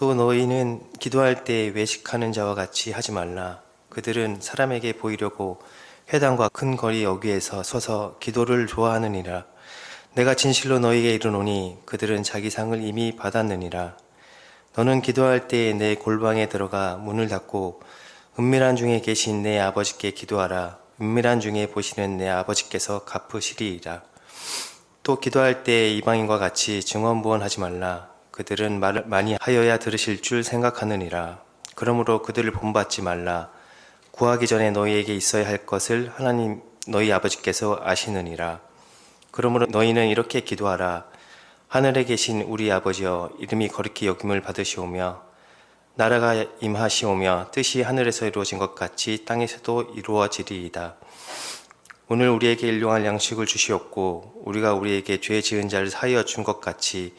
또 너희는 기도할 때 외식하는 자와 같이 하지 말라. 그들은 사람에게 보이려고 회당과 큰 거리 여기에서 서서 기도를 좋아하느니라. 내가 진실로 너희에게 이르노니 그들은 자기 상을 이미 받았느니라. 너는 기도할 때 내 골방에 들어가 문을 닫고 은밀한 중에 계신 내 아버지께 기도하라. 은밀한 중에 보시는 내 아버지께서 갚으시리이다. 또 기도할 때 이방인과 같이 증언부언하지 말라. 그들은 말을 많이 하여야 들으실 줄 생각하느니라. 그러므로 그들을 본받지 말라. 구하기 전에 너희에게 있어야 할 것을 하나님 너희 아버지께서 아시느니라. 그러므로 너희는 이렇게 기도하라. 하늘에 계신 우리 아버지여, 이름이 거룩히 여김을 받으시오며 나라가 임하시오며 뜻이 하늘에서 이루어진 것 같이 땅에서도 이루어지리이다. 오늘 우리에게 일용할 양식을 주시옵고 우리가 우리에게 죄 지은 자를 사하여 준 것 같이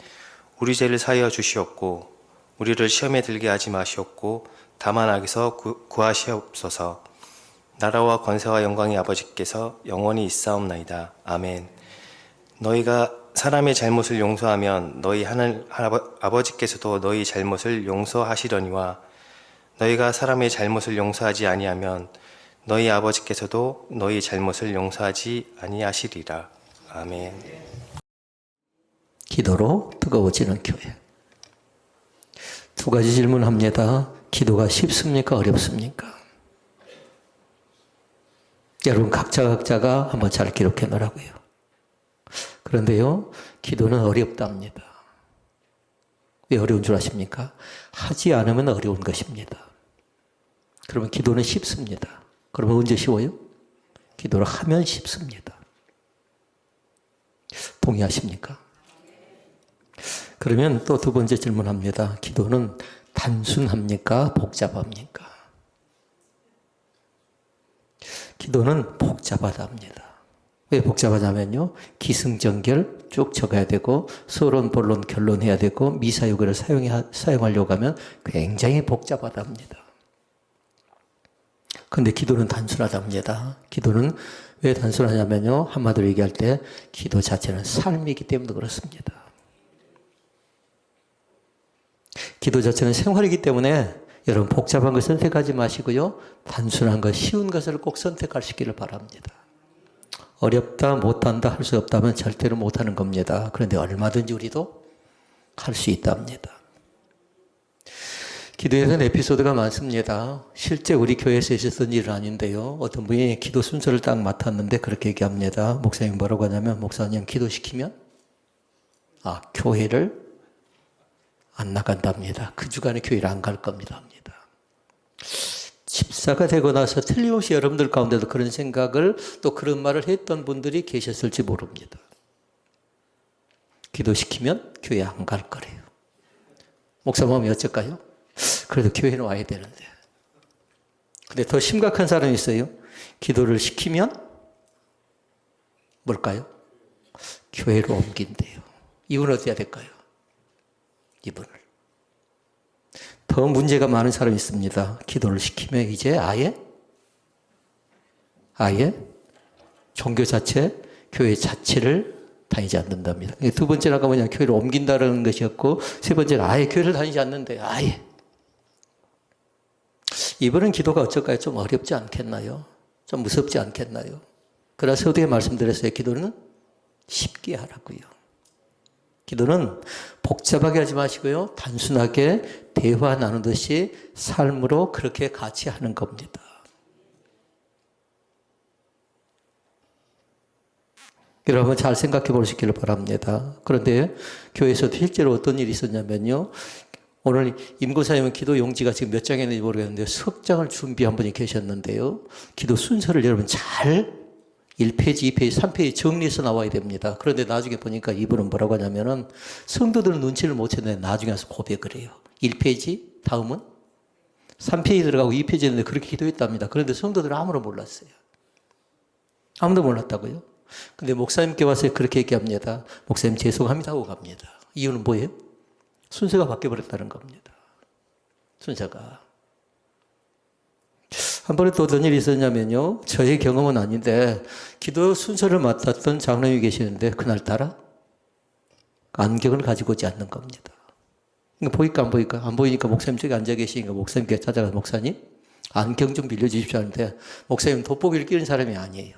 우리 죄를 사하여 주시옵고 우리를 시험에 들게 하지 마시옵고 다만 악에서 구하시옵소서. 나라와 권세와 영광이 아버지께서 영원히 있사옵나이다. 아멘. 너희가 사람의 잘못을 용서하면 너희 하늘 아버지께서도 너희 잘못을 용서하시려니와 너희가 사람의 잘못을 용서하지 아니하면 너희 아버지께서도 너희 잘못을 용서하지 아니하시리라. 아멘. 기도로 뜨거워지는 교회. 두 가지 질문합니다. 기도가 쉽습니까? 어렵습니까? 여러분 각자가 한번 잘 기록해 놓으라고요. 그런데요, 기도는 어렵답니다. 왜 어려운 줄 아십니까? 하지 않으면 어려운 것입니다. 그러면 기도는 쉽습니다. 그러면 언제 쉬워요? 기도를 하면 쉽습니다. 동의하십니까? 그러면 또 두 번째 질문합니다. 기도는 단순합니까? 복잡합니까? 기도는 복잡하답니다. 왜 복잡하냐면요, 기승전결 쭉 적어야 되고 서론, 본론, 결론해야 되고 미사여구를 사용하려고 하면 굉장히 복잡하답니다. 그런데 기도는 단순하답니다. 기도는 왜 단순하냐면요, 한마디로 얘기할 때 기도 자체는 삶이기 때문에 그렇습니다. 기도 자체는 생활이기 때문에 여러분 복잡한 걸 선택하지 마시고요, 단순한 것, 쉬운 것을 꼭 선택하시기를 바랍니다. 어렵다, 못한다, 할 수 없다면 절대로 못하는 겁니다. 그런데 얼마든지 우리도 할 수 있답니다. 기도에서는 에피소드가 많습니다. 실제 우리 교회에서 있었던 일은 아닌데요, 어떤 분이 기도 순서를 딱 맡았는데 그렇게 얘기합니다. 목사님 뭐라고 하냐면, 목사님 기도시키면 교회를 안 나간답니다. 그 주간에 교회를 안 갈 겁니다 합니다. 집사가 되고 나서 틀림없이 여러분들 가운데도 그런 생각을, 또 그런 말을 했던 분들이 계셨을지 모릅니다. 기도시키면 교회 안 갈 거래요. 목사 마음이 어쩔까요? 그래도 교회는 와야 되는데. 근데 더 심각한 사람이 있어요. 기도를 시키면 뭘까요? 교회로 옮긴대요. 이분은 어떻게 해야 될까요? 이분을. 더 문제가 많은 사람이 있습니다. 기도를 시키면 이제 아예 종교 자체, 교회 자체를 다니지 않는답니다. 두 번째는 아까 교회를 옮긴다는 것이었고, 세 번째는 아예 교회를 다니지 않는데, 아예. 이번엔 기도가 어쩔까요? 좀 어렵지 않겠나요? 좀 무섭지 않겠나요? 그래서 어떻게 말씀드렸어요? 기도는 쉽게 하라고요. 기도는 복잡하게 하지 마시고요, 단순하게 대화 나누듯이 삶으로 그렇게 같이 하는 겁니다. 여러분 잘 생각해 보시기를 바랍니다. 그런데 교회에서도 실제로 어떤 일이 있었냐면요, 오늘 임고사님은 기도 용지가 지금 몇 장이 있는지 모르겠는데 석 장을 준비한 분이 계셨는데요, 기도 순서를 여러분 잘 1페이지, 2페이지, 3페이지 정리해서 나와야 됩니다. 그런데 나중에 보니까 이분은 뭐라고 하냐면은 성도들은 눈치를 못 챘는데 나중에 와서 고백을 해요. 1페이지, 다음은 3페이지 들어가고 2페이지 했는데 그렇게 기도했답니다. 그런데 성도들은 아무도 몰랐어요. 아무도 몰랐다고요? 근데 목사님께 와서 그렇게 얘기합니다. 목사님 죄송합니다 하고 갑니다. 이유는 뭐예요? 순서가 바뀌어버렸다는 겁니다. 순서가. 한 번에 또 어떤 일이 있었냐면요, 저의 경험은 아닌데 기도 순서를 맡았던 장로님이 계시는데 그날따라 안경을 가지고 오지 않는 겁니다. 이거 보일까 안 보일까? 안 보이니까 목사님 저기 앉아 계시니까 목사님께 찾아가서 목사님 안경 좀 빌려주십시오 하는데 목사님 돋보기를 끼는 사람이 아니에요.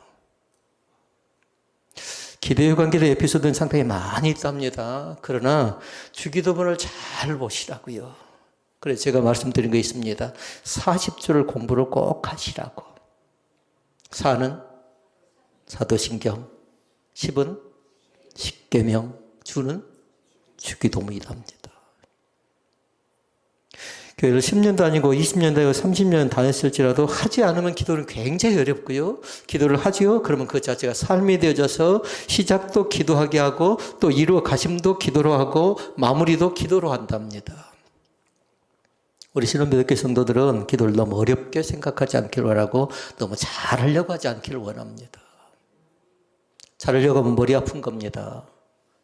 기도의 관계의 에피소드는 상당히 많이 있답니다. 그러나 주기도문을 잘 보시라고요. 그래서 제가 말씀드린 거 있습니다. 40조를 공부를 꼭 하시라고. 4는 사도신경, 10은 십계명, 주는 주기도문이랍니다. 교회를 10년 다니고 20년 다니고 30년 다녔을지라도 하지 않으면 기도는 굉장히 어렵고요. 기도를 하지요. 그러면 그 자체가 삶이 되어져서 시작도 기도하게 하고 또 이루어 가심도 기도로 하고 마무리도 기도로 한답니다. 우리 신혼배덕교 성도들은 기도를 너무 어렵게 생각하지 않기를 원하고 너무 잘하려고 하지 않기를 원합니다. 잘하려고 하면 머리 아픈 겁니다.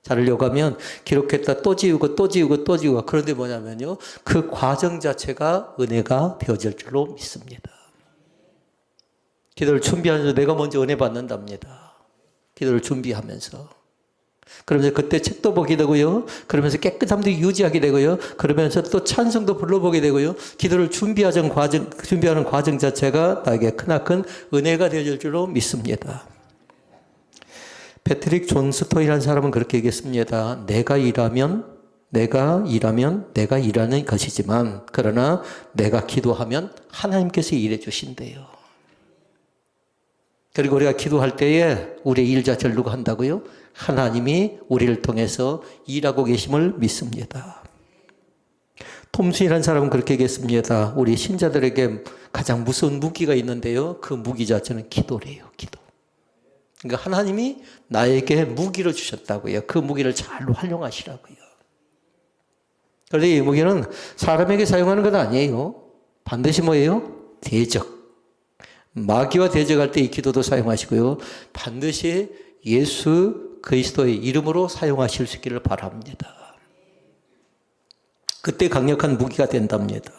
잘하려고 하면 기록했다 또 지우고 또 지우고 또 지우고. 그런데 뭐냐면요, 그 과정 자체가 은혜가 되어질 줄로 믿습니다. 기도를 준비하면서 내가 먼저 은혜 받는답니다. 기도를 준비하면서. 그러면서 그때 책도 보게 되고요. 그러면서 깨끗함도 유지하게 되고요. 그러면서 또 찬송도 불러보게 되고요. 기도를 준비하는 과정 자체가 나에게 크나큰 은혜가 되어질 줄로 믿습니다. 패트릭 존 스토이라는 사람은 그렇게 얘기했습니다. 내가 일하는 것이지만 그러나 내가 기도하면 하나님께서 일해 주신대요. 그리고 우리가 기도할 때에 우리의 일 자체를 누가 한다고요? 하나님이 우리를 통해서 일하고 계심을 믿습니다. 톰슨이라는 사람은 그렇게 얘기했습니다. 우리 신자들에게 가장 무서운 무기가 있는데요. 그 무기 자체는 기도래요. 기도. 그러니까 하나님이 나에게 무기를 주셨다고요. 그 무기를 잘 활용하시라고요. 그런데 이 무기는 사람에게 사용하는 건 아니에요. 반드시 뭐예요? 대적. 마귀와 대적할 때 이 기도도 사용하시고요. 반드시 예수 그리스도의 이름으로 사용하실 수 있기를 바랍니다. 그때 강력한 무기가 된답니다.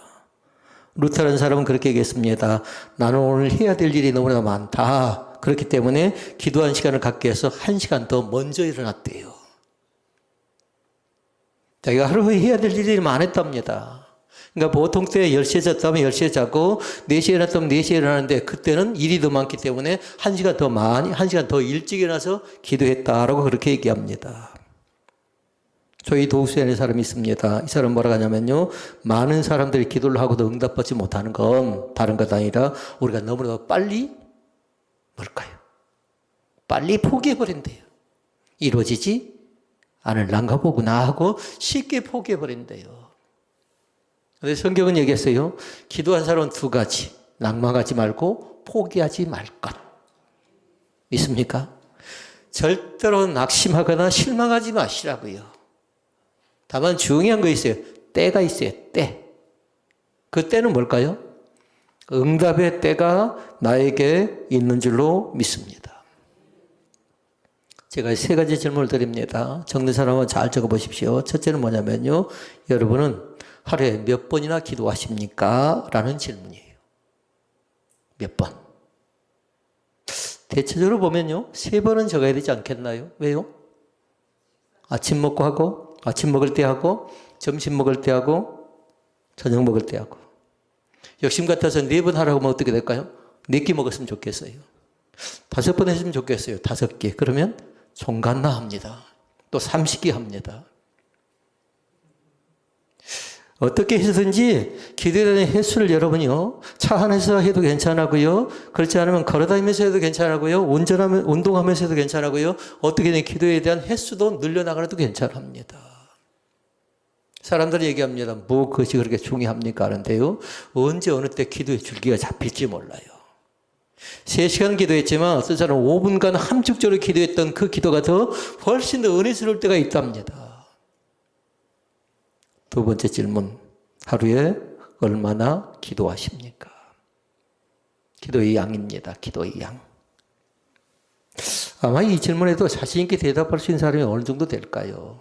루터라는 사람은 그렇게 얘기했습니다. 나는 오늘 해야 될 일이 너무나 많다. 그렇기 때문에 기도한 시간을 갖기 위해서 1시간 더 먼저 일어났대요. 자기가 하루 후에 해야 될 일이 많았답니다. 그러니까 보통 때 10시에 잤다면 10시에 자고 4시에 일어났다면 4시에 일어나는데 그때는 일이 더 많기 때문에 1시간 더 일찍 일어나서 기도했다라고 그렇게 얘기합니다. 저희 도우스에는 사람이 있습니다. 이 사람 뭐라고 하냐면요. 많은 사람들이 기도를 하고도 응답받지 못하는 건 다른 것 아니라 우리가 너무나도 빨리 빨리 포기해버린대요. 이루어지지 않을란가 보구나 하고 쉽게 포기해버린대요. 그런데 성경은 얘기했어요. 기도한 사람은 2가지. 낭망하지 말고 포기하지 말 것. 믿습니까? 절대로 낙심하거나 실망하지 마시라고요. 다만 중요한 거 있어요. 때가 있어요. 때. 그 때는 뭘까요? 응답의 때가 나에게 있는 줄로 믿습니다. 제가 3가지 질문을 드립니다. 적는 사람은 잘 적어보십시오. 첫째는 뭐냐면요. 여러분은 하루에 몇 번이나 기도하십니까? 라는 질문이에요. 몇 번? 대체적으로 보면요. 3번은 적어야 되지 않겠나요? 왜요? 아침 먹고 하고, 아침 먹을 때 하고, 점심 먹을 때 하고, 저녁 먹을 때 하고. 욕심 같아서 4번 하라고 하면 어떻게 될까요? 4끼 먹었으면 좋겠어요. 5번 했으면 좋겠어요. 5끼. 그러면 종갓나 합니다. 또 30끼 합니다. 어떻게 해서든지 기도에 대한 횟수를 여러분이요. 차 안에서 해도 괜찮고요. 그렇지 않으면 걸어다니면서 해도 괜찮고요. 운동하면서 해도 괜찮고요. 어떻게든 기도에 대한 횟수도 늘려나가도 괜찮합니다. 사람들이 얘기합니다. 뭐 그것이 그렇게 중요합니까? 하는데요. 언제 어느 때 기도의 줄기가 잡힐지 몰라요. 3시간 기도했지만 어떤 사람은 5분간 함축적으로 기도했던 그 기도가 훨씬 더 은혜스러울 때가 있답니다. 2번째 질문. 하루에 얼마나 기도하십니까? 기도의 양입니다. 기도의 양. 아마 이 질문에도 자신 있게 대답할 수 있는 사람이 어느 정도 될까요?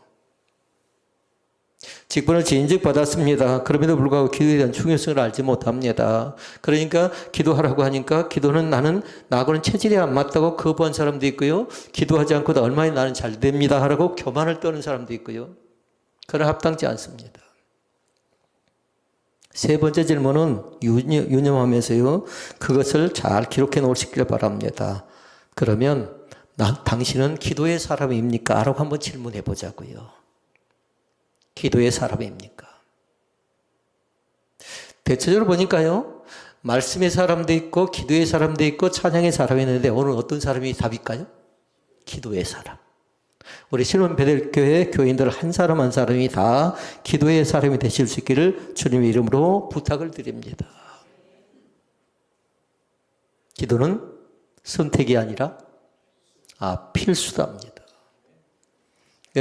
직분을 진즉 받았습니다. 그럼에도 불구하고 기도에 대한 중요성을 알지 못합니다. 그러니까 기도하라고 하니까 기도는 나하고는 체질이 안 맞다고 거부한 사람도 있고요. 기도하지 않고도 얼마나 나는 잘 됩니다 하라고 교만을 떠는 사람도 있고요. 그건 합당치 않습니다. 세 번째 질문은 유념하면서요. 그것을 잘 기록해 놓으시길 바랍니다. 그러면 당신은 기도의 사람입니까? 라고 한번 질문해 보자고요. 기도의 사람입니까? 대체적으로 보니까요. 말씀의 사람도 있고 기도의 사람도 있고 찬양의 사람이 있는데 오늘 어떤 사람이 답일까요? 기도의 사람. 우리 실론 베델교회 교인들 한 사람 한 사람이 다 기도의 사람이 되실 수 있기를 주님의 이름으로 부탁을 드립니다. 기도는 선택이 아니라 필수답니다.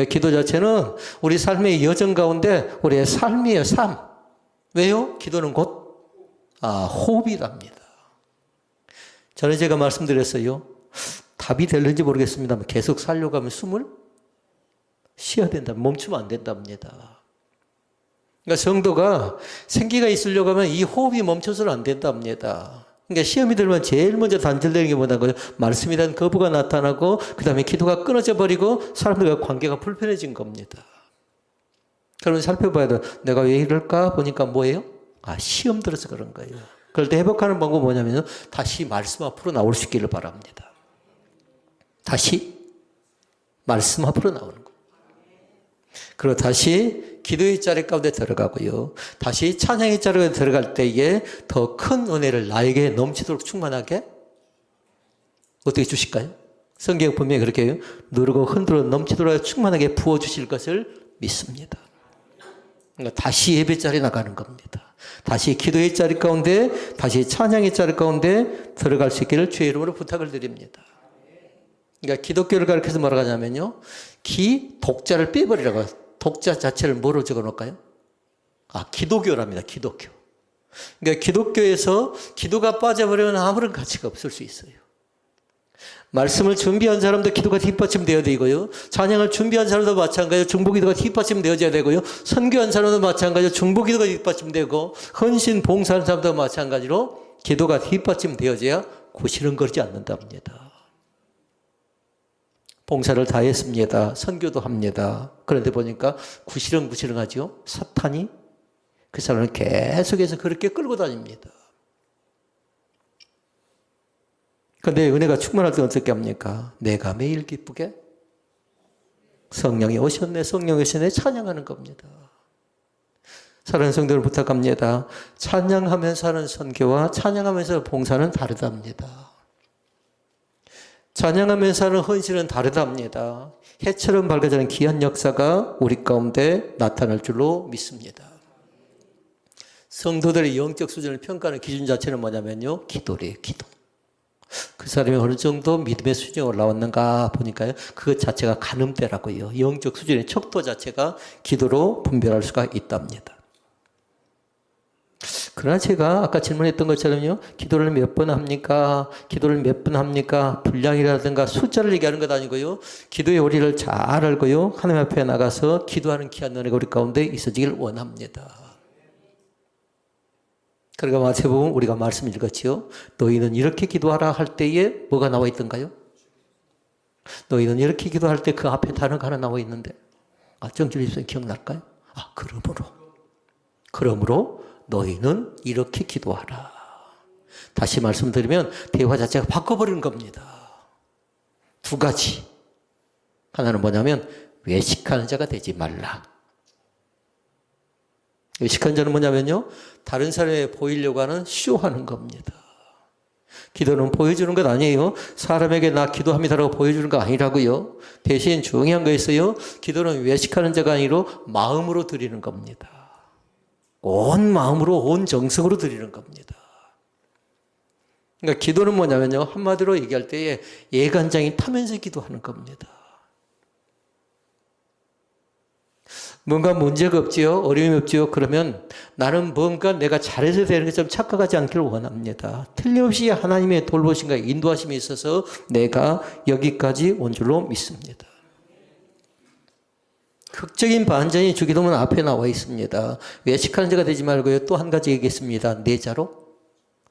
기도 자체는 우리 삶의 여정 가운데 우리의 삶이에요. 삶. 왜요? 기도는 곧 호흡이랍니다. 전에 제가 말씀드렸어요. 답이 될는지 모르겠습니다만 계속 살려고 하면 숨을 쉬어야 된다. 멈추면 안 된답니다. 그러니까 성도가 생기가 있으려고 하면 이 호흡이 멈춰서는 안 된답니다. 그러니까 시험이 들면 제일 먼저 단절되는 게 뭐냐면 말씀에 대한 거부가 나타나고 그 다음에 기도가 끊어져 버리고 사람들과 관계가 불편해진 겁니다. 그러면 살펴봐야 돼. 내가 왜 이럴까 보니까 뭐예요? 시험 들어서 그런 거예요. 그럴 때 회복하는 방법은 뭐냐면 다시 말씀 앞으로 나올 수 있기를 바랍니다. 다시 말씀 앞으로 나오는 거예요. 그리고 다시 기도의 자리 가운데 들어가고요. 다시 찬양의 자리에 들어갈 때에 더 큰 은혜를 나에게 넘치도록 충만하게 어떻게 주실까요? 성경 분명히 그렇게 누르고 흔들어 넘치도록 충만하게 부어주실 것을 믿습니다. 그러니까 다시 예배 자리에 나가는 겁니다. 다시 기도의 자리 가운데 다시 찬양의 자리 가운데 들어갈 수 있기를 주의 이름으로 부탁을 드립니다. 그러니까 기독교를 가르쳐서 뭐라고 하냐면요. 독자를 빼버리라고. 독자 자체를 뭐로 적어 놓을까요? 기독교랍니다. 기독교. 그러니까 기독교에서 기도가 빠져버리면 아무런 가치가 없을 수 있어요. 말씀을 준비한 사람도 기도가 뒷받침되어야 되고요. 찬양을 준비한 사람도 마찬가지로 중보기도가 뒷받침되어야 되고요. 선교한 사람도 마찬가지로 중보기도가 뒷받침되고 헌신 봉사하는 사람도 마찬가지로 기도가 뒷받침되어져야 구시렁거리지 않는답니다. 봉사를 다 했습니다. 선교도 합니다. 그런데 보니까 구시렁구시렁하죠. 사탄이 그 사람을 계속해서 그렇게 끌고 다닙니다. 그런데 은혜가 충만할 때 어떻게 합니까? 내가 매일 기쁘게 성령이 오셨네, 성령이 오셨네 찬양하는 겁니다. 사랑하는 성도를 부탁합니다. 찬양하면서 하는 선교와 찬양하면서 봉사는 다르답니다. 찬양하면서 하는 헌신은 다르답니다. 해처럼 밝아지는 귀한 역사가 우리 가운데 나타날 줄로 믿습니다. 성도들의 영적 수준을 평가하는 기준 자체는 뭐냐면요. 기도래요. 기도. 그 사람이 어느 정도 믿음의 수준에 올라왔는가 보니까요. 그것 자체가 가늠대라고요. 영적 수준의 척도 자체가 기도로 분별할 수가 있답니다. 그러나 제가 아까 질문했던 것처럼요. 기도를 몇 번 합니까? 기도를 몇 번 합니까? 분량이라든가 숫자를 얘기하는 것 아니고요. 기도의 원리를 잘 알고요. 하나님 앞에 나가서 기도하는 귀한 은혜가 우리 가운데 있어지길 원합니다. 그러니까 마태복음 우리가 말씀 읽었지요. 너희는 이렇게 기도하라 할 때에 뭐가 나와 있던가요? 너희는 이렇게 기도할 때 그 앞에 단어가 하나 나와 있는데 정철 집사님 기억날까요? 그러므로 너희는 이렇게 기도하라. 다시 말씀드리면 대화 자체가 바꿔버리는 겁니다. 두 가지. 하나는 뭐냐면 외식하는 자가 되지 말라. 외식하는 자는 뭐냐면요. 다른 사람에 보이려고 하는 쇼하는 겁니다. 기도는 보여주는 것 아니에요. 사람에게 나 기도합니다라고 보여주는 거 아니라고요. 대신 중요한 거 있어요. 기도는 외식하는 자가 아니라 마음으로 드리는 겁니다. 온 마음으로 온 정성으로 드리는 겁니다. 그러니까 기도는 뭐냐면요. 한마디로 얘기할 때에 예간장이 타면서 기도하는 겁니다. 뭔가 문제가 없지요? 어려움이 없지요? 그러면 나는 뭔가 내가 잘해서 되는 것처럼 착각하지 않기를 원합니다. 틀림없이 하나님의 돌보심과 인도하심이 있어서 내가 여기까지 온 줄로 믿습니다. 극적인 반전이 주기도문 앞에 나와 있습니다. 외식하는 자가 되지 말고요. 또 한 가지 얘기했습니다. 내 자로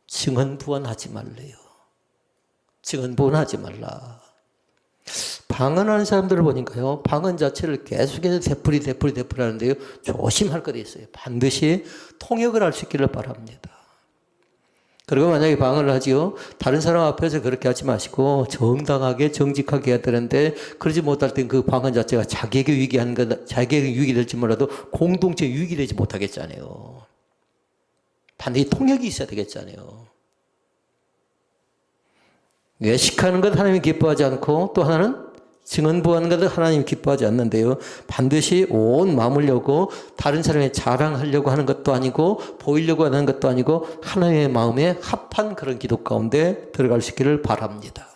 증언부언하지 말래요. 증언부언하지 말라. 방언하는 사람들을 보니까요, 방언 자체를 계속해서 되풀이 하는데요, 조심할 것이 있어요. 반드시 통역을 할 수 있기를 바랍니다. 그리고 만약에 방언을 하지요, 다른 사람 앞에서 그렇게 하지 마시고 정당하게 정직하게 해야 되는데, 그러지 못할 땐 그 방언 자체가 자기에게 유익이 될지 몰라도 공동체에 유익이 되지 못하겠잖아요. 반드시 통역이 있어야 되겠잖아요. 외식하는 것 하나님이 기뻐하지 않고, 또 하나는 증언부하는 것을 하나님 기뻐하지 않는데요. 반드시 온 마음을 열고 다른 사람의 자랑하려고 하는 것도 아니고 보이려고 하는 것도 아니고 하나님의 마음에 합한 그런 기도 가운데 들어갈 수 있기를 바랍니다.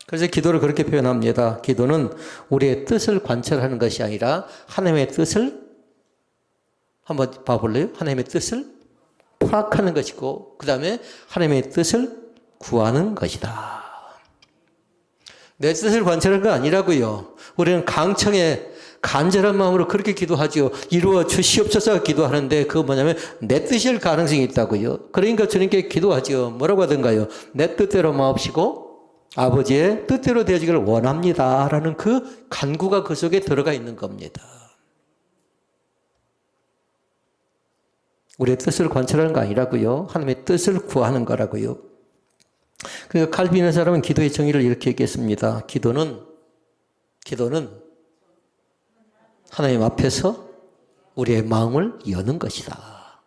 그래서 기도를 그렇게 표현합니다. 기도는 우리의 뜻을 관찰하는 것이 아니라 하나님의 뜻을 한번 봐볼래요? 하나님의 뜻을 파악하는 것이고, 그 다음에 하나님의 뜻을 구하는 것이다. 내 뜻을 관찰하는 건 아니라고요. 우리는 강청에 간절한 마음으로 그렇게 기도하죠. 이루어 주시옵소서 기도하는데, 그거 뭐냐면 내 뜻일 가능성이 있다고요. 그러니까 주님께 기도하죠. 뭐라고 하던가요? 내 뜻대로 마옵시고 아버지의 뜻대로 되어지기를 원합니다 라는 그 간구가 그 속에 들어가 있는 겁니다. 우리의 뜻을 관찰하는 거 아니라고요. 하나님의 뜻을 구하는 거라고요. 그러니까 칼빈의 사람은 기도의 정의를 이렇게 얘기했습니다. 기도는 하나님 앞에서 우리의 마음을 여는 것이다.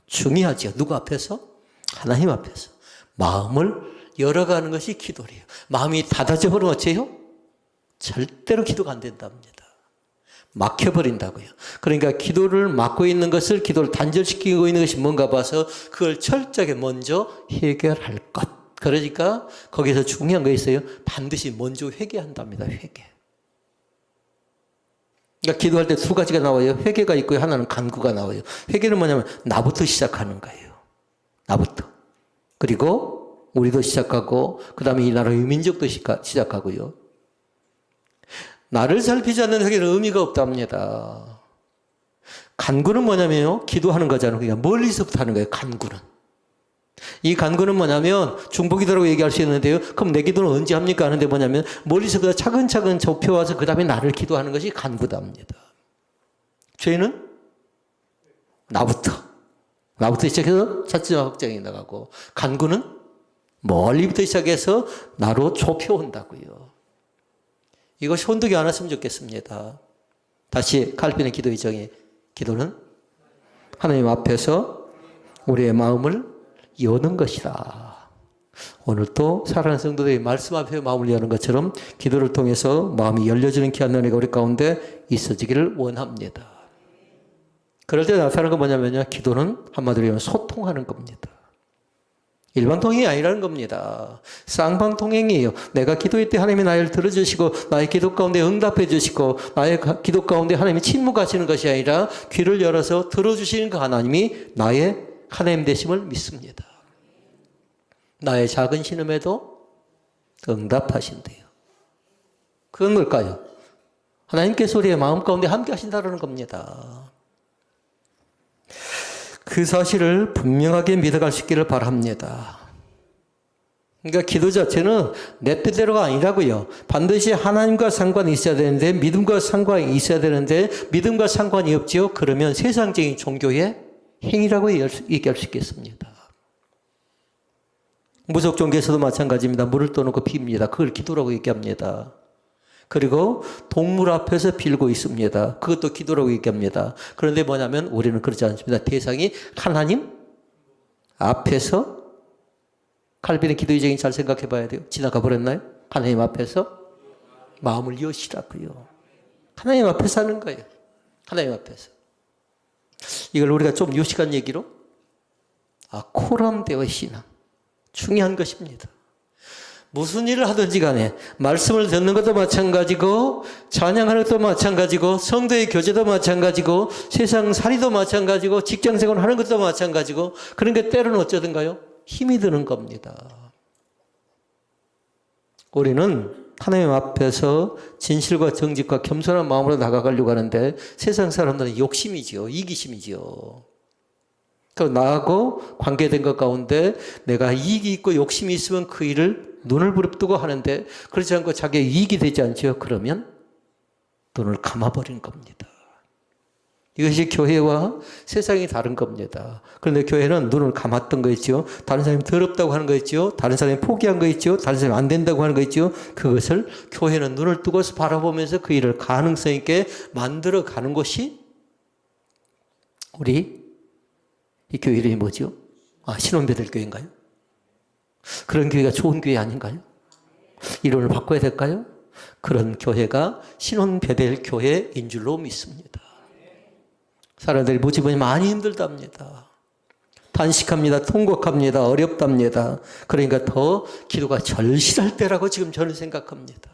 중요하죠. 누구 앞에서? 하나님 앞에서 마음을 열어가는 것이 기도래요. 마음이 닫아져 버리면 어째요? 절대로 기도가 안 된답니다. 막혀버린다고요. 그러니까 기도를 막고 있는 것을, 기도를 단절시키고 있는 것이 뭔가 봐서 그걸 철저하게 먼저 해결할 것. 그러니까 거기서 중요한 거 있어요. 반드시 먼저 회개한답니다. 회개. 그러니까 기도할 때 두 가지가 나와요. 회개가 있고요. 하나는 간구가 나와요. 회개는 뭐냐면 나부터 시작하는 거예요. 나부터. 그리고 우리도 시작하고, 그 다음에 이 나라의 민족도 시작하고요. 나를 살피지 않는 회개는 의미가 없답니다. 간구는 뭐냐면요, 기도하는 거잖아요. 그러니까 멀리서부터 하는 거예요. 간구는. 이 간구는 뭐냐면 중보기도라고 얘기할 수 있는데요. 그럼 내 기도는 언제 합니까? 하는데 뭐냐면 멀리서부터 차근차근 좁혀와서 그 다음에 나를 기도하는 것이 간구답니다. 죄는 나부터 시작해서 차츰 확장해 나가고, 간구는 멀리부터 시작해서 나로 좁혀온다고요. 이것이 혼동이 안 왔으면 좋겠습니다. 다시 칼빈의 기도의 정의. 기도는 하나님 앞에서 우리의 마음을 여는 것이다. 오늘 또 사랑하는 성도들이 말씀 앞에 마음을 여는 것처럼 기도를 통해서 마음이 열려지는 귀한 은혜가 우리 가운데 있어지기를 원합니다. 그럴 때 나타나는 건 뭐냐면요, 기도는 한마디로 얘기하면 소통하는 겁니다. 일반통행이 아니라는 겁니다. 쌍방통행이에요. 내가 기도할 때 하나님이 나를 들어주시고 나의 기도 가운데 응답해 주시고 나의 기도 가운데 하나님이 침묵하시는 것이 아니라 귀를 열어서 들어주시는 그 하나님이 나의 하나님 되심을 믿습니다. 나의 작은 신음에도 응답하신대요. 그건 뭘까요? 하나님께서 우리의 마음 가운데 함께 하신다는 겁니다. 그 사실을 분명하게 믿어갈 수 있기를 바랍니다. 그러니까 기도 자체는 내 뜻대로가 아니라고요. 반드시 하나님과 상관이 있어야 되는데, 믿음과 상관이 있어야 되는데 믿음과 상관이 없지요. 그러면 세상적인 종교의 행위라고 얘기할 수 있겠습니다. 무속 종교에서도 마찬가지입니다. 물을 떠놓고 핍니다. 그걸 기도라고 얘기합니다. 그리고 동물 앞에서 빌고 있습니다. 그것도 기도라고 얘기합니다. 그런데 뭐냐면 우리는 그렇지 않습니다. 대상이 하나님 앞에서, 칼빈의 기도의 정의 잘 생각해 봐야 돼요. 지나가 버렸나요? 하나님 앞에서 마음을 여시라고요. 하나님 앞에서 하는 거예요. 하나님 앞에서. 이걸 우리가 좀 요식한 얘기로, 코람되어 신앙. 중요한 것입니다. 무슨 일을 하든지 간에 말씀을 듣는 것도 마찬가지고, 찬양하는 것도 마찬가지고, 성도의 교제도 마찬가지고, 세상 살이도 마찬가지고, 직장생활 하는 것도 마찬가지고, 그러니까 때로는 어쩌든가요? 힘이 드는 겁니다. 우리는 하나님 앞에서 진실과 정직과 겸손한 마음으로 나아가려고 하는데 세상 사람들은 욕심이지요. 이기심이지요. 나하고 관계된 것 가운데 내가 이익이 있고 욕심이 있으면 그 일을 눈을 부릅뜨고 하는데 그렇지 않고 자기의 이익이 되지 않죠. 그러면 눈을 감아버린 겁니다. 이것이 교회와 세상이 다른 겁니다. 그런데 교회는 눈을 감았던 거 있죠. 다른 사람이 더럽다고 하는 거 있죠. 다른 사람이 포기한 거 있죠. 다른 사람이 안 된다고 하는 거 있죠. 그것을 교회는 눈을 뜨고서 바라보면서 그 일을 가능성 있게 만들어 가는 것이 우리 이 교회 이름이 뭐죠? 신혼베델교회인가요? 그런 교회가 좋은 교회 아닌가요? 이름을 바꿔야 될까요? 그런 교회가 신혼베델교회인 줄로 믿습니다. 사람들이 모집은 많이 힘들답니다. 단식합니다. 통곡합니다. 어렵답니다. 그러니까 더 기도가 절실할 때라고 지금 저는 생각합니다.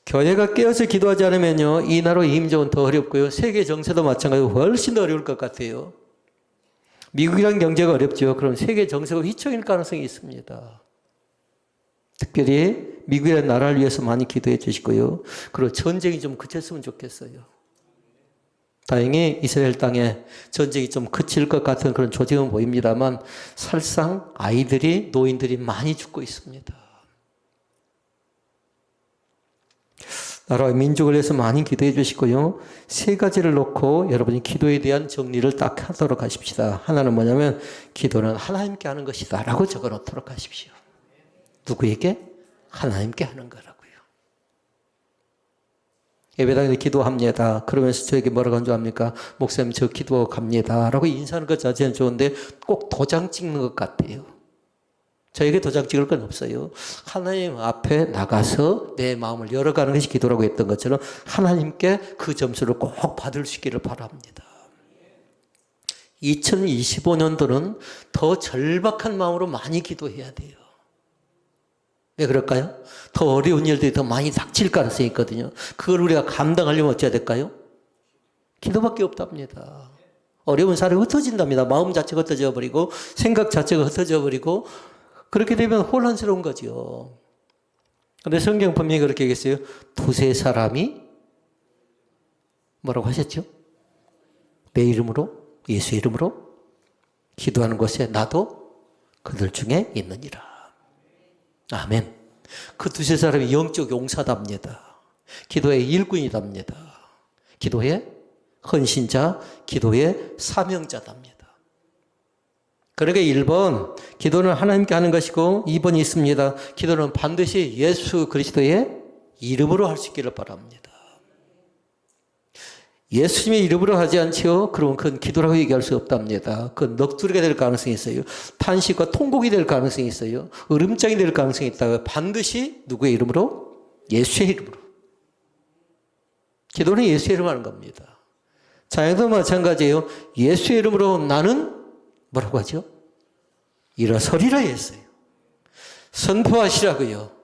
교회가 깨어서 기도하지 않으면요, 이 나라 임종은 더 어렵고요, 세계 정세도 마찬가지로 훨씬 더 어려울 것 같아요. 미국이란 경제가 어렵죠. 그럼 세계 정세가 휘청일 가능성이 있습니다. 특별히 미국이라는 나라를 위해서 많이 기도해 주시고요. 그리고 전쟁이 좀 그쳤으면 좋겠어요. 다행히 이스라엘 땅에 전쟁이 좀 그칠 것 같은 그런 조짐은 보입니다만 사실상 아이들이, 노인들이 많이 죽고 있습니다. 나라와 민족을 위해서 많이 기도해 주시고요. 세 가지를 놓고 여러분이 기도에 대한 정리를 딱 하도록 하십시다. 하나는 뭐냐면 기도는 하나님께 하는 것이다 라고 적어 놓도록 하십시오. 누구에게? 하나님께 하는 거라고요. 예배당에서 기도합니다. 그러면서 저에게 뭐라고 한 줄 압니까? 목사님 저 기도갑니다 라고 인사하는 것 자체는 좋은데 꼭 도장 찍는 것 같아요. 저에게 도장 찍을 건 없어요. 하나님 앞에 나가서 내 마음을 열어가는 것이 기도라고 했던 것처럼 하나님께 그 점수를 꼭 받을 수 있기를 바랍니다. 2025년도는 더 절박한 마음으로 많이 기도해야 돼요. 왜 그럴까요? 더 어려운 일들이 더 많이 닥칠 가능성이 있거든요. 그걸 우리가 감당하려면 어찌해야 될까요? 기도밖에 없답니다. 어려운 사람이 흩어진답니다. 마음 자체가 흩어져 버리고 생각 자체가 흩어져 버리고 그렇게 되면 혼란스러운 거죠. 그런데 성경 분명히 그렇게 얘기했어요. 두세 사람이 뭐라고 하셨죠? 내 이름으로, 예수 이름으로 기도하는 곳에 나도 그들 중에 있느니라. 아멘. 그 두세 사람이 영적 용사답니다. 기도의 일꾼이답니다. 기도의 헌신자, 기도의 사명자답니다. 그러니까 1번, 기도는 하나님께 하는 것이고 2번이 있습니다. 기도는 반드시 예수 그리스도의 이름으로 할 수 있기를 바랍니다. 예수님의 이름으로 하지 않지요? 그러면 그건 기도라고 얘기할 수 없답니다. 그건 넋두리가 될 가능성이 있어요. 탄식과 통곡이 될 가능성이 있어요. 으름장이 될 가능성이 있다고. 반드시 누구의 이름으로? 예수의 이름으로. 기도는 예수의 이름으로 하는 겁니다. 찬양도 마찬가지예요. 예수의 이름으로 나는 뭐라고 하죠? 일어서리라 했어요. 선포하시라고요.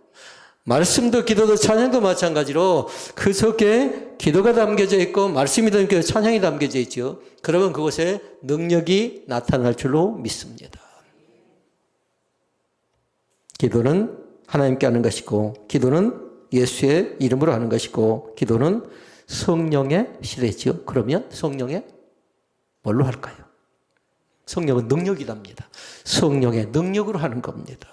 말씀도 기도도 찬양도 마찬가지로 그 속에 기도가 담겨져 있고 말씀이 담겨져 있고 찬양이 담겨져 있죠. 그러면 그곳에 능력이 나타날 줄로 믿습니다. 기도는 하나님께 하는 것이고 기도는 예수의 이름으로 하는 것이고 기도는 성령의 시대죠. 그러면 성령의 뭘로 할까요? 성령은 능력이답니다. 성령의 능력으로 하는 겁니다.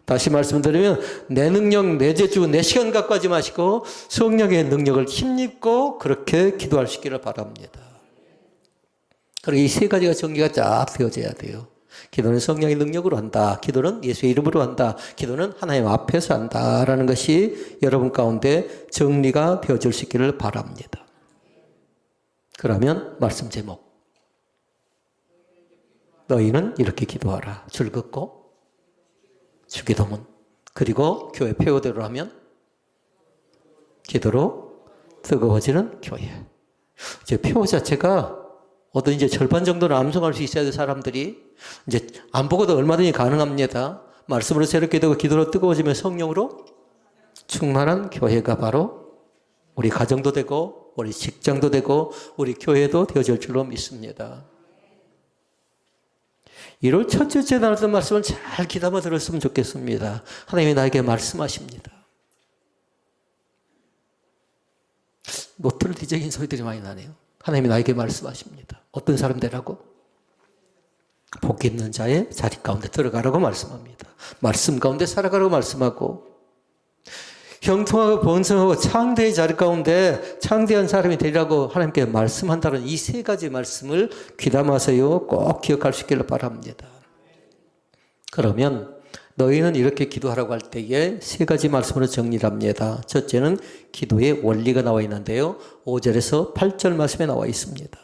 다시 말씀드리면 내 능력, 내 재주, 내 시간 갖고 하지 마시고 성령의 능력을 힘입고 그렇게 기도할 수 있기를 바랍니다. 그리고 이 세 가지가 정리가 쫙 되어져야 돼요. 기도는 성령의 능력으로 한다. 기도는 예수의 이름으로 한다. 기도는 하나님 앞에서 한다라는 것이 여러분 가운데 정리가 되어질 수 있기를 바랍니다. 그러면 말씀 제목. 너희는 이렇게 기도하라. 줄 긋고 주기도문. 그리고 교회 표어대로 하면 기도로 뜨거워지는 교회. 이제 표어 자체가 어떤 이제 절반 정도는 암송할 수 있어야 될 사람들이 이제 안 보고도 얼마든지 가능합니다. 말씀으로 새롭게 되고 기도로 뜨거워지면 성령으로 충만한 교회가 바로 우리 가정도 되고 우리 직장도 되고 우리 교회도 되어질 줄로 믿습니다. 1월 첫째 나눴던 말씀을 잘 귀담아 들었으면 좋겠습니다. 하나님이 나에게 말씀하십니다. 노트를 뒤적인 소리들이 많이 나네요. 하나님이 나에게 말씀하십니다. 어떤 사람 되라고? 복 있는 자의 자리 가운데 들어가라고 말씀합니다. 말씀 가운데 살아가라고 말씀하고, 형통하고 번성하고 창대의 자리 가운데 창대한 사람이 되리라고 하나님께 말씀한다는 이 세 가지 말씀을 귀담아서요 꼭 기억할 수 있기를 바랍니다. 그러면 너희는 이렇게 기도하라고 할 때에 세 가지 말씀으로 정리를 합니다. 첫째는 기도의 원리가 나와 있는데요, 5절에서 8절 말씀에 나와 있습니다.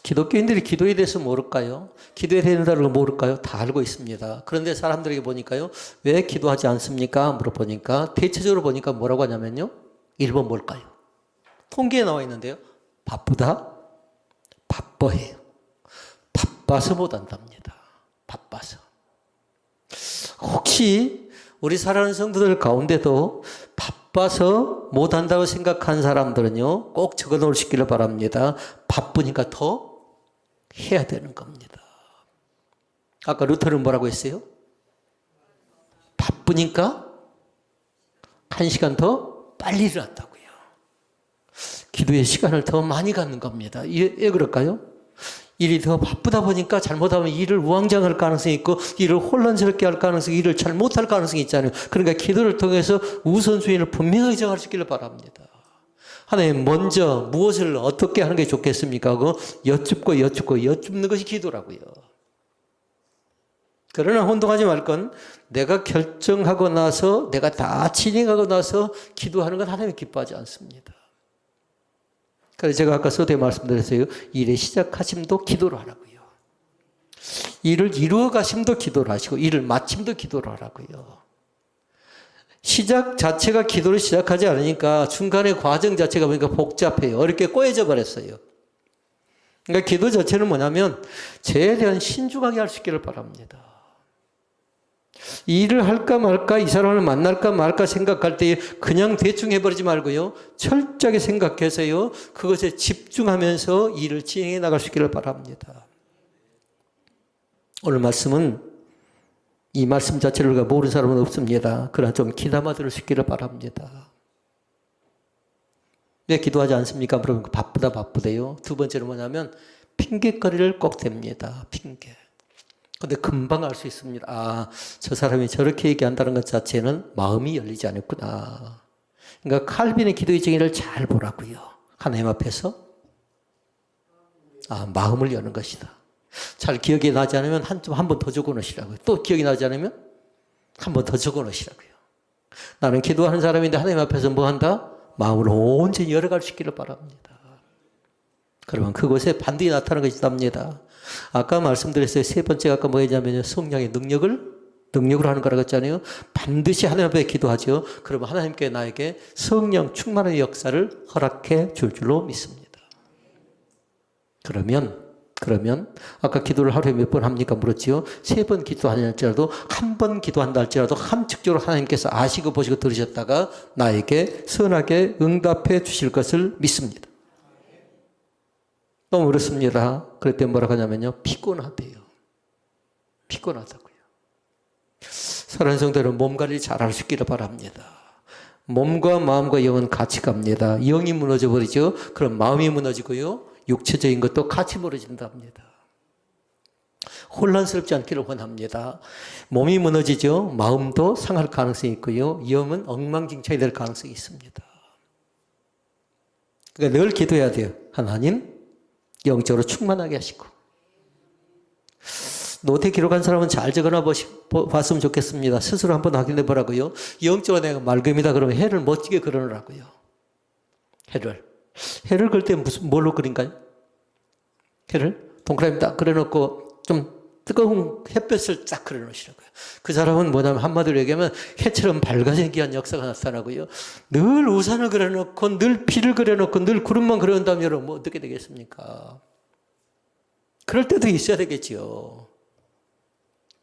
기독교인들이 기도에 대해서 모를까요? 기도해야 된다는 걸 모를까요? 다 알고 있습니다. 그런데 사람들에게 보니까요, 왜 기도하지 않습니까? 물어보니까 대체적으로 보니까 뭐라고 하냐면요, 1번 뭘까요? 통계에 나와 있는데요, 바쁘다? 바빠해요. 바빠서 못한답니다. 바빠서. 혹시 우리 사랑하는 성도들 가운데도 바빠서 못한다고 생각한 사람들은요, 꼭 적어 놓으시기를 바랍니다. 바쁘니까 더 해야 되는 겁니다. 아까 루터는 뭐라고 했어요? 바쁘니까 1시간 더 빨리 일어났다고요. 기도의 시간을 더 많이 갖는 겁니다. 왜 그럴까요? 일이 더 바쁘다 보니까 잘못하면 일을 우왕좌왕할 가능성이 있고, 일을 혼란스럽게 할 가능성이, 일을 잘못할 가능성이 있잖아요. 그러니까 기도를 통해서 우선순위를 분명하게 정하시기를 바랍니다. 하나님, 먼저 무엇을 어떻게 하는 게 좋겠습니까? 그거 여쭙는 것이 기도라고요. 그러나 혼동하지 말 건, 내가 결정하고 나서, 내가 다 진행하고 나서 기도하는 건 하나님이 기뻐하지 않습니다. 그래서 제가 아까 서두에 말씀드렸어요. 일의 시작하심도 기도로 하라고요. 일을 이루어 가심도 기도로 하시고, 일을 마침도 기도로 하라고요. 시작 자체가 기도를 시작하지 않으니까 중간에 과정 자체가 보니까 복잡해요. 어렵게 꼬여져 버렸어요. 그러니까 기도 자체는 뭐냐면 죄에 대한 신중하게 할 수 있기를 바랍니다. 일을 할까 말까, 이 사람을 만날까 말까 생각할 때 그냥 대충 해버리지 말고요, 철저하게 생각해서요 그것에 집중하면서 일을 진행해 나갈 수 있기를 바랍니다. 오늘 말씀은, 이 말씀 자체를 우리가 모르는 사람은 없습니다. 그러나 좀 귀담아 들을 수 있기를 바랍니다. 왜 기도하지 않습니까? 그러면 바쁘대요. 두 번째는 뭐냐면 핑계거리를 꼭 댑니다. 핑계. 근데 금방 알 수 있습니다. 아, 저 사람이 저렇게 얘기한다는 것 자체는 마음이 열리지 않았구나. 그러니까 칼빈의 기도의 정의를 잘 보라고요. 하나님 앞에서 마음을 여는 것이다. 잘 기억이 나지 않으면 한 번 더 적어 놓으시라고요. 또 기억이 나지 않으면 한 번 더 적어 놓으시라고요. 나는 기도하는 사람인데 하나님 앞에서 뭐 한다? 마음을 온전히 열어갈 수 있기를 바랍니다. 그러면 그곳에 반드시 나타나는 것이 답니다. 아까 말씀드렸어요. 세 번째가 아까 뭐였냐면요, 성령의 능력으로 하는 거라고 했잖아요. 반드시 하나님 앞에 기도하죠. 그러면 하나님께 나에게 성령 충만의 역사를 허락해 줄 줄로 믿습니다. 그러면 아까 기도를 하루에 몇 번 합니까? 물었지요. 3번 기도하냐 할지라도, 한 번 기도한다 할지라도 함축적으로 하나님께서 아시고 보시고 들으셨다가 나에게 선하게 응답해 주실 것을 믿습니다. 너무 어렵습니다. 그럴 때 뭐라고 하냐면요, 피곤하대요. 피곤하다고요. 사랑하는 성도들은 몸 관리 잘할 수 있기를 바랍니다. 몸과 마음과 영은 같이 갑니다. 영이 무너져 버리죠. 그럼 마음이 무너지고요, 육체적인 것도 같이 무너진답니다. 혼란스럽지 않기를 원합니다. 몸이 무너지죠. 마음도 상할 가능성이 있고요, 영은 엉망진창이 될 가능성이 있습니다. 그러니까 늘 기도해야 돼요. 하나님, 영적으로 충만하게 하시고. 노트에 기록한 사람은 잘 적어놔 봤으면 좋겠습니다. 스스로 한번 확인해 보라고요. 영적으로 내가 맑음이다 그러면 해를 멋지게 그려놓으라고요. 해를 그릴 때 뭘로 그린가요? 해를 동그라미 딱 그려놓고 좀 뜨거운 햇볕을 딱 그려놓으시라고요. 그 사람은 뭐냐면 한마디로 얘기하면 해처럼 밝아진 귀한 역사가 나타나고요, 늘 우산을 그려놓고 늘 비를 그려놓고 늘 구름만 그려놓는다면 여러분 뭐 어떻게 되겠습니까? 그럴 때도 있어야 되겠지요.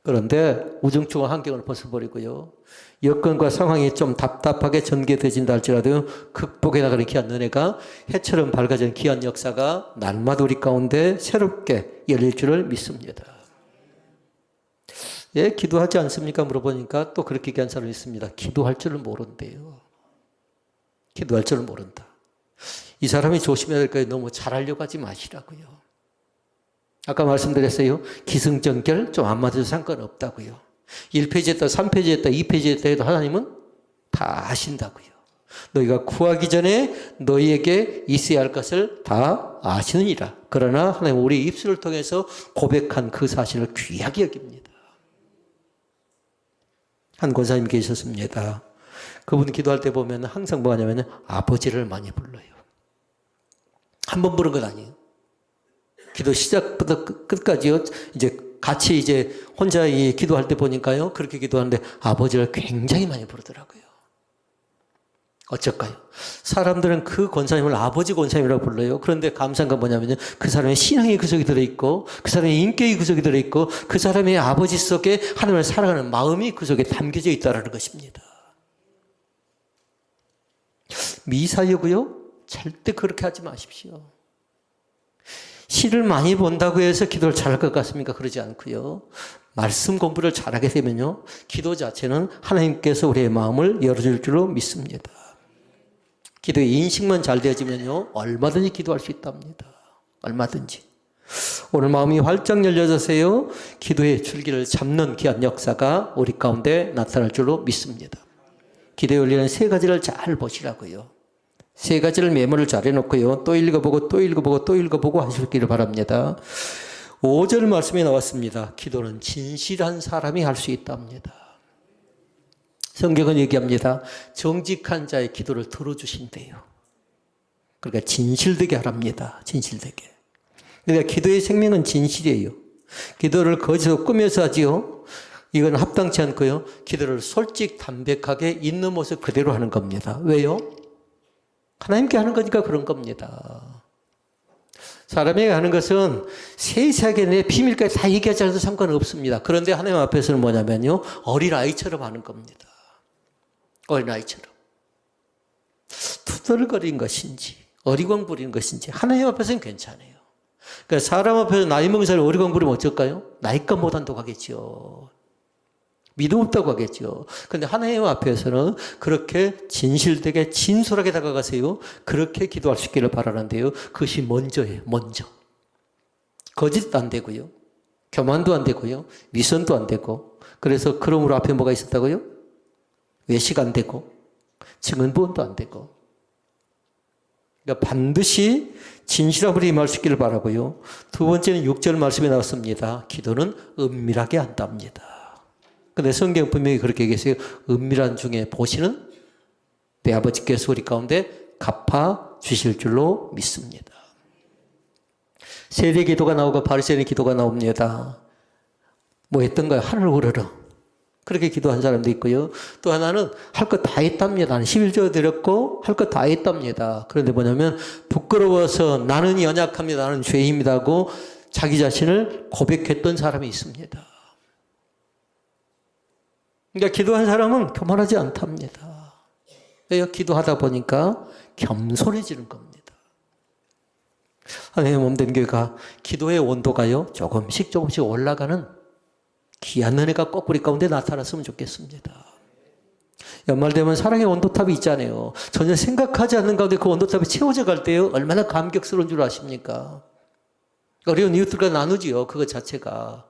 그런데 우중충한 환경을 벗어버리고요, 여건과 상황이 좀 답답하게 전개되진다 할지라도 극복해 나가는 귀한 은혜가, 해처럼 밝아진 귀한 역사가 날마다 우리 가운데 새롭게 열릴 줄을 믿습니다. 예, 기도하지 않습니까? 물어보니까 또 그렇게 얘기한 사람이 있습니다. 기도할 줄을 모른대요. 기도할 줄을 모른다. 이 사람이 조심해야 될 거예요. 너무 잘하려고 하지 마시라고요. 아까 말씀드렸어요. 기승전결 좀 안 맞아도 상관없다고요. 1페이지 했다, 3페이지 했다, 2페이지 했다 해도 하나님은 다 아신다고요. 너희가 구하기 전에 너희에게 있어야 할 것을 다 아시느니라. 그러나 하나님 우리 입술을 통해서 고백한 그 사실을 귀하게 여깁니다. 한 권사님 계셨습니다. 그분 기도할 때 보면 항상 뭐 하냐면 아버지를 많이 불러요. 한 번 부른 건 아니에요. 기도 시작부터 끝까지요. 이제 같이 이제 혼자 기도할 때 보니까요. 그렇게 기도하는데 아버지를 굉장히 많이 부르더라고요. 어쩔까요? 사람들은 그 권사님을 아버지 권사님이라고 불러요. 그런데 감사한 건 뭐냐면요. 그 사람의 신앙이 그 속에 들어있고, 그 사람의 인격이 그 속에 들어있고, 그 사람의 아버지 속에 하나님을 사랑하는 마음이 그 속에 담겨져 있다는 것입니다. 미사여고요. 절대 그렇게 하지 마십시오. 시를 많이 본다고 해서 기도를 잘할 것 같습니까? 그러지 않고요. 말씀 공부를 잘하게 되면요. 기도 자체는 하나님께서 우리의 마음을 열어줄 줄로 믿습니다. 기도의 인식만 잘 되어지면요. 얼마든지 기도할 수 있답니다. 얼마든지. 오늘 마음이 활짝 열려져서요. 기도의 줄기를 잡는 귀한 역사가 우리 가운데 나타날 줄로 믿습니다. 기도에 올리는 세 가지를 잘 보시라고요. 세 가지를 메모를 잘 해놓고요. 또 읽어보고 또 읽어보고 또 읽어보고 하시기를 바랍니다. 5절 말씀에 나왔습니다. 기도는 진실한 사람이 할 수 있답니다. 성경은 얘기합니다. 정직한 자의 기도를 들어주신대요. 그러니까 진실되게 하랍니다. 진실되게. 그러니까 기도의 생명은 진실이에요. 기도를 거기서 꾸며서 하지요. 이건 합당치 않고요. 기도를 솔직 담백하게 있는 모습 그대로 하는 겁니다. 왜요? 하나님께 하는 거니까 그런 겁니다. 사람에게 하는 것은 세세하게 내 비밀까지 다 얘기하지 않아도 상관없습니다. 그런데 하나님 앞에서는 뭐냐면요. 어린아이처럼 하는 겁니다. 어린아이처럼. 투덜거린 것인지 어리광 부리는 것인지 하나님 앞에서는 괜찮아요. 그러니까 사람 앞에서 나이 먹은 사람이 어리광 부리면 어쩔까요? 나이값 못한다고 하겠죠. 믿음 없다고 하겠죠. 그런데 하나님 앞에서는 그렇게 진실되게 진솔하게 다가가세요. 그렇게 기도할 수 있기를 바라는데요. 그것이 먼저예요. 먼저. 거짓도 안 되고요. 교만도 안 되고요. 위선도 안 되고. 그래서 그러므로 앞에 뭐가 있었다고요? 외식 안 되고 증언부언도 안 되고. 그러니까 반드시 진실함으로 임할 수 있기를 바라고요. 두 번째는 6절 말씀에 나왔습니다. 기도는 은밀하게 한답니다. 근데 성경 분명히 그렇게 얘기했어요. 은밀한 중에 보시는 내 아버지께서 우리 가운데 갚아 주실 줄로 믿습니다. 세례 기도가 나오고 바리새인의 기도가 나옵니다. 뭐 했던가요? 하늘 우러러. 그렇게 기도한 사람도 있고요. 또 하나는 할 것 다 했답니다. 11조 드렸고 할 것 다 했답니다. 그런데 뭐냐면 부끄러워서 나는 연약합니다. 나는 죄입니다 하고 자기 자신을 고백했던 사람이 있습니다. 그러니까 기도한 사람은 교만하지 않답니다. 왜요? 기도하다 보니까 겸손해지는 겁니다. 하나님의 몸된 교회가 기도의 온도가요. 조금씩 올라가는 귀한 은혜가 꼭 우리 가운데 나타났으면 좋겠습니다. 연말 되면 사랑의 온도탑이 있잖아요. 전혀 생각하지 않는 가운데 그 온도탑이 채워져 갈 때요. 얼마나 감격스러운 줄 아십니까? 어려운 이웃들과 나누지요. 그것 자체가.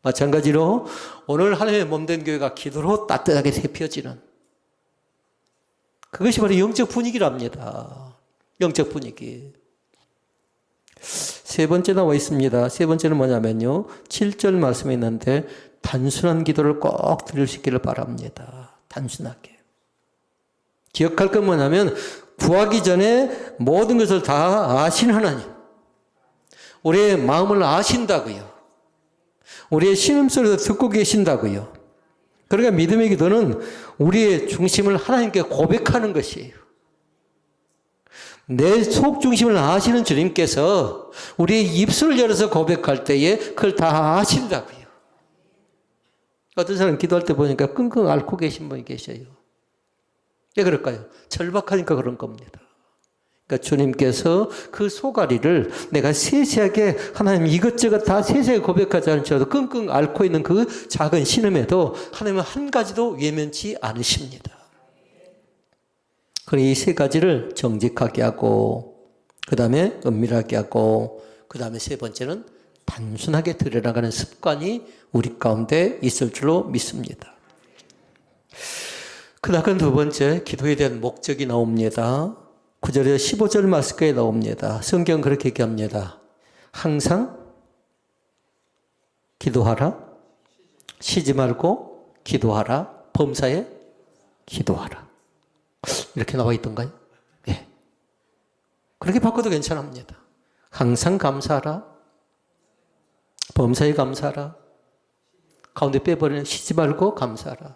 마찬가지로 오늘 하나님의 몸된 교회가 기도로 따뜻하게 데펴지는 그것이 바로 영적 분위기랍니다. 영적 분위기. 세 번째 나와 있습니다. 세 번째는 뭐냐면요. 7절 말씀에 있는데 단순한 기도를 꼭 드릴 수 있기를 바랍니다. 단순하게. 기억할 건 뭐냐면 구하기 전에 모든 것을 다 아신 하나님. 우리의 마음을 아신다고요. 우리의 신음소리도 듣고 계신다고요. 그러니까 믿음의 기도는 우리의 중심을 하나님께 고백하는 것이에요. 내 속 중심을 아시는 주님께서 우리의 입술을 열어서 고백할 때에 그걸 다 아신다고요. 어떤 사람 기도할 때 보니까 끙끙 앓고 계신 분이 계셔요. 왜 그럴까요? 절박하니까 그런 겁니다. 그러니까 주님께서 그 소가리를 내가 세세하게 하나님 이것저것 다 세세하게 고백하지 않더라도 끙끙 앓고 있는 그 작은 신음에도 하나님은 한 가지도 외면치 않으십니다. 그리고 이 세 가지를 정직하게 하고 그 다음에 은밀하게 하고 그 다음에 세 번째는 단순하게 드려나가는 습관이 우리 가운데 있을 줄로 믿습니다. 그다음 두 번째, 기도에 대한 목적이 나옵니다. 9절에 15절 말씀에 나옵니다. 성경 그렇게 얘기합니다. 항상 기도하라, 쉬지 말고 기도하라, 범사에 기도하라. 이렇게 나와 있던가요? 예. 그렇게 바꿔도 괜찮습니다. 항상 감사하라, 범사에 감사하라, 가운데 빼버리는 쉬지 말고 감사하라.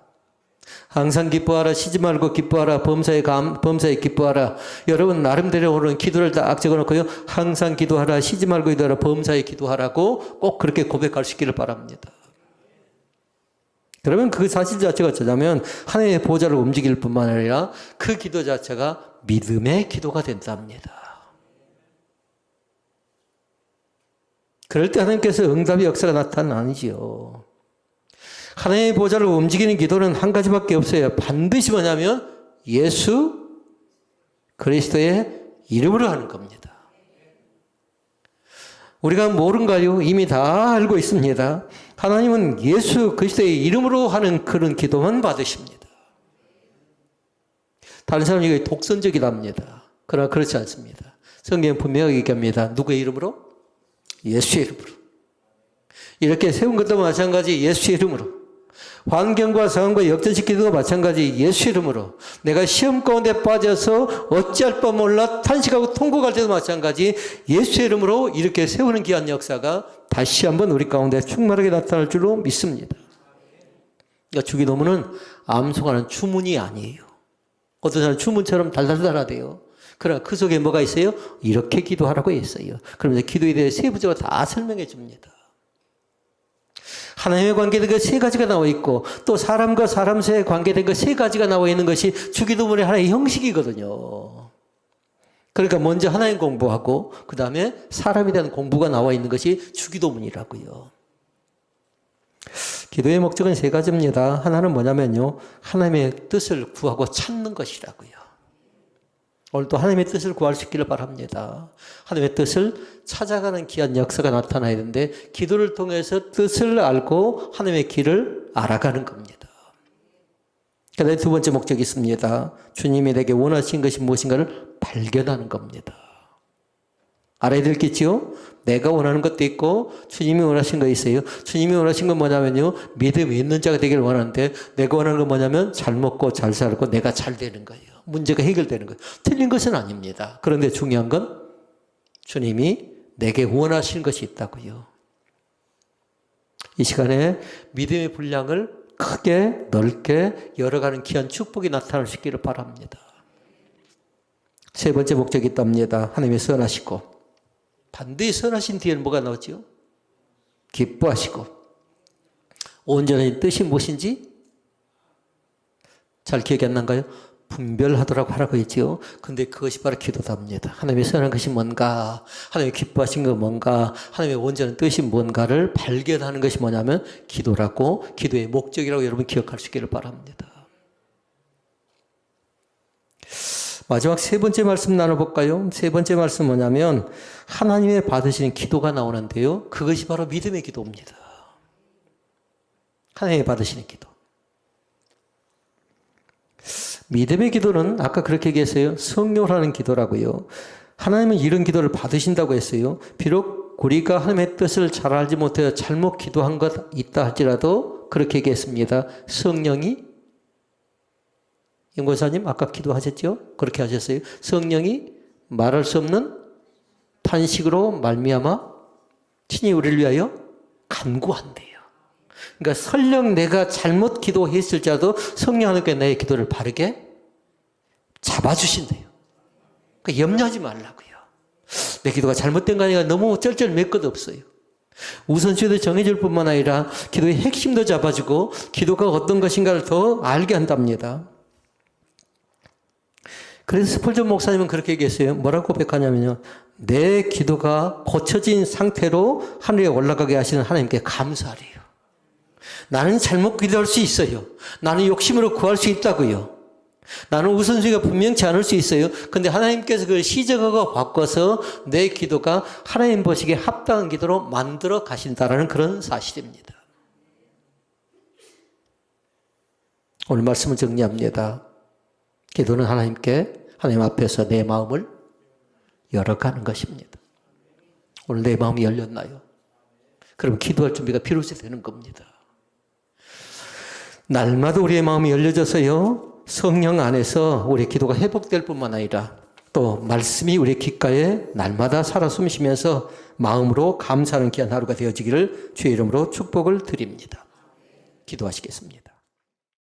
항상 기뻐하라, 쉬지 말고 기뻐하라, 범사에 기뻐하라. 여러분 나름대로 오는 기도를 딱 적어놓고요. 항상 기도하라, 쉬지 말고 기도하라, 범사에 기도하라고 꼭 그렇게 고백할 수 있기를 바랍니다. 그러면 그 사실 자체가 어쩌냐면 하나님의 보좌를 움직일 뿐만 아니라 그 기도 자체가 믿음의 기도가 된답니다. 그럴 때 하나님께서 응답의 역사가 나타나는 아니지요. 하나님의 보좌를 움직이는 기도는 한 가지밖에 없어요. 반드시 뭐냐면 예수 그리스도의 이름으로 하는 겁니다. 우리가 모른가요? 이미 다 알고 있습니다. 하나님은 예수 그리스도의 이름으로 하는 그런 기도만 받으십니다. 다른 사람이 이게 독선적이랍니다. 그러나 그렇지 않습니다. 성경은 분명히 얘기합니다. 누구의 이름으로? 예수의 이름으로. 이렇게 세운 것도 마찬가지 예수의 이름으로. 환경과 상황과 역전식 기도가 마찬가지 예수 이름으로. 내가 시험 가운데 빠져서 어찌할 바 몰라 탄식하고 통곡할 때도 마찬가지 예수 이름으로 이렇게 세우는 귀한 역사가 다시 한번 우리 가운데 충만하게 나타날 줄로 믿습니다. 그러니까 주기도문은 암송하는 주문이 아니에요. 어떤 사람은 주문처럼 달달달하대요. 그러나 그 속에 뭐가 있어요? 이렇게 기도하라고 했어요. 그러면서 기도에 대해 세부적으로 다 설명해 줍니다. 하나님의 관계된 그 세 가지가 나와 있고 또 사람과 사람 사이의 관계된 그 세 가지가 나와 있는 것이 주기도문의 하나의 형식이거든요. 그러니까 먼저 하나님 공부하고 그 다음에 사람에 대한 공부가 나와 있는 것이 주기도문이라고요. 기도의 목적은 세 가지입니다. 하나는 뭐냐면요. 하나님의 뜻을 구하고 찾는 것이라고요. 오늘도 하나님의 뜻을 구할 수 있기를 바랍니다. 하나님의 뜻을 찾아가는 귀한 역사가 나타나야 되는데 기도를 통해서 뜻을 알고 하나님의 길을 알아가는 겁니다. 그다음에 두 번째 목적이 있습니다. 주님이 내게 원하신 것이 무엇인가를 발견하는 겁니다. 알아야 될 게 있지요? 내가 원하는 것도 있고 주님이 원하신 거 있어요. 주님이 원하신 건 뭐냐면요. 믿음이 있는 자가 되기를 원하는데 내가 원하는 건 뭐냐면 잘 먹고 잘 살고 내가 잘 되는 거예요. 문제가 해결되는 거예요. 틀린 것은 아닙니다. 그런데 중요한 건 주님이 내게 원하시는 것이 있다고요. 이 시간에 믿음의 분량을 크게 넓게 열어가는 귀한 축복이 나타날 수 있기를 바랍니다. 세 번째 목적이 있답니다. 하나님이 선하시고 반드시 선하신 뒤에는 뭐가 나오죠? 기뻐하시고 온전한 뜻이 무엇인지 잘 기억이 안 난가요? 분별하도록 하라고 했지요. 근데 그것이 바로 기도답니다. 하나님의 선한 것이 뭔가, 하나님의 기뻐하신 건 뭔가, 하나님의 온전한 뜻이 뭔가를 발견하는 것이 뭐냐면 기도라고, 기도의 목적이라고 여러분 기억할 수 있기를 바랍니다. 마지막 세 번째 말씀 나눠볼까요? 세 번째 말씀 뭐냐면 하나님의 받으시는 기도가 나오는데요. 그것이 바로 믿음의 기도입니다. 하나님의 받으시는 기도. 믿음의 기도는 아까 그렇게 얘기했어요. 성령으로 하는 기도라고요. 하나님은 이런 기도를 받으신다고 했어요. 비록 우리가 하나님의 뜻을 잘 알지 못해 잘못 기도한 것 있다 할지라도 그렇게 얘기했습니다. 성령이 연구사님 아까 기도하셨죠? 그렇게 하셨어요. 성령이 말할 수 없는 탄식으로 말미암아 친히 우리를 위하여 간구한대요. 그러니까 설령 내가 잘못 기도했을지라도 성령 하나님께 나의 기도를 바르게 잡아주신대요. 그러니까 염려하지 말라고요. 내 기도가 잘못된 거 아니라 너무 쩔쩔맬 것 없어요. 우선순위도 정해질 뿐만 아니라 기도의 핵심도 잡아주고 기도가 어떤 것인가를 더 알게 한답니다. 그래서 스펄전 목사님은 그렇게 얘기했어요. 뭐라고 고백하냐면요. 내 기도가 고쳐진 상태로 하늘에 올라가게 하시는 하나님께 감사하래요. 나는 잘못 기도할 수 있어요. 나는 욕심으로 구할 수 있다고요. 나는 우선순위가 분명치 않을 수 있어요. 근데 하나님께서 그걸 시적하고 바꿔서 내 기도가 하나님 보시기에 합당한 기도로 만들어 가신다라는 그런 사실입니다. 오늘 말씀을 정리합니다. 기도는 하나님 앞에서 내 마음을 열어가는 것입니다. 오늘 내 마음이 열렸나요? 그럼 기도할 준비가 필요시 되는 겁니다. 날마다 우리의 마음이 열려져서요, 성령 안에서 우리의 기도가 회복될 뿐만 아니라 또 말씀이 우리의 귓가에 날마다 살아 숨쉬면서 마음으로 감사하는 귀한 하루가 되어지기를 주의 이름으로 축복을 드립니다. 기도하시겠습니다.